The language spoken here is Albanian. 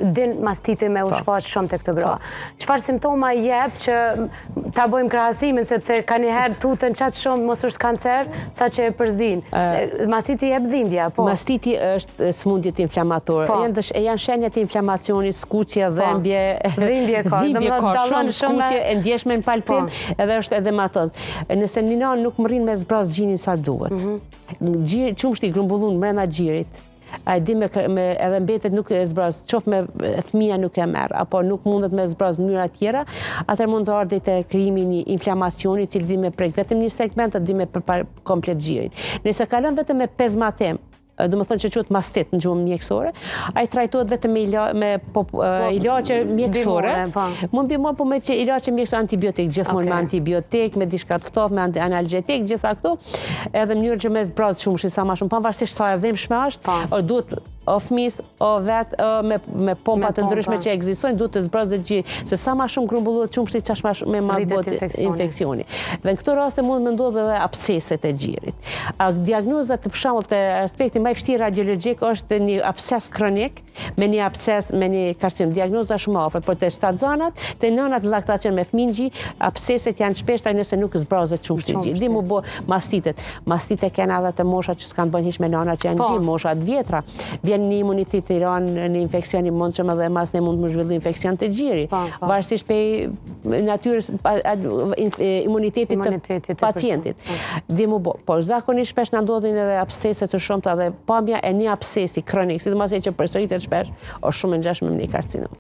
din mastiti me u shfaq shumë të këtë gra. Çfarë simptoma jep që ta bëjmë krahasimin, sepse ka njëherë tutën qatë shumë mos është kancer, sa që e përzin. Mastiti jep dhimbje, po? Mastiti është smundjet inflamatore. Janë shenjat e inflamacionit, skuqje, dhimbje. Dhimbje ka, shumë skuqje, e ndjeshme në palpim, edhe është edematoz. Nëse një nanë nuk më rrinë me zbraz gjinin sa duhet. Qumshti i grumbullun mrena gjirit, edhe mbetet nuk e zbraz, qof me fëmija nuk e merë, apo nuk mundet me zbraz mënyra tjera, atër mund të ardhë të krijimi një inflamacioni që di me prek vetëm një segment, di me përpar komplet gjirit. Nëse kalon vetëm me pezmatem, dhe më thënë që quhet mastit në gjuhën mjekësore, a i trajtohet vetëm me ilaqe mjekësore. Mund bimor, po me që ilaqe mjekësore antibiotik, gjithmonë me antibiotik, me dishka të ftoftë, me analgetik, gjitha këto, edhe mënyrë që me zbrazë shumë sa ma shumë, pavarësisht sa e dhimbshme është, duhet o fëmis, o vetë, me pompat të ndryshme që ekzistojnë, duhet të zbrazë dhe gjithë, se sa ma shumë grumbullohet qumshti, qash ma shumë me ma bëhet infekcioni. Dhe në këto raste mund me ndodhë edhe absceset e gjirit. Diagnozat të përshamull të aspekti më i vështirë radiologjik është një absces kronik, me një absces, me një karcinom. Diagnoza shumë afër, por të shtatzanat, të nënat në laktacion me fëmijë, absceset janë shpeshta nëse nuk zbrazet qumshti i gjirit. Dhe mu bë mastitet. Mastitet kanë edhe të moshat që s'kanë bën hiç me nëna që janë gjim, moshat vjetra. Vjen një imunitet të ranë në infekcion i mundshëm edhe mas ne mund të zhvillu infekcion të gjiri. Varësisht pe natyrës imunitetit të pacientit. Dhe mu bë. Por zakonisht shpesh na ndodhin edhe abscese të shumta dhe pamja e një abscesi kronik, sidomos që përsëritet shpesh, është shumë e ngjashme me një karcinom.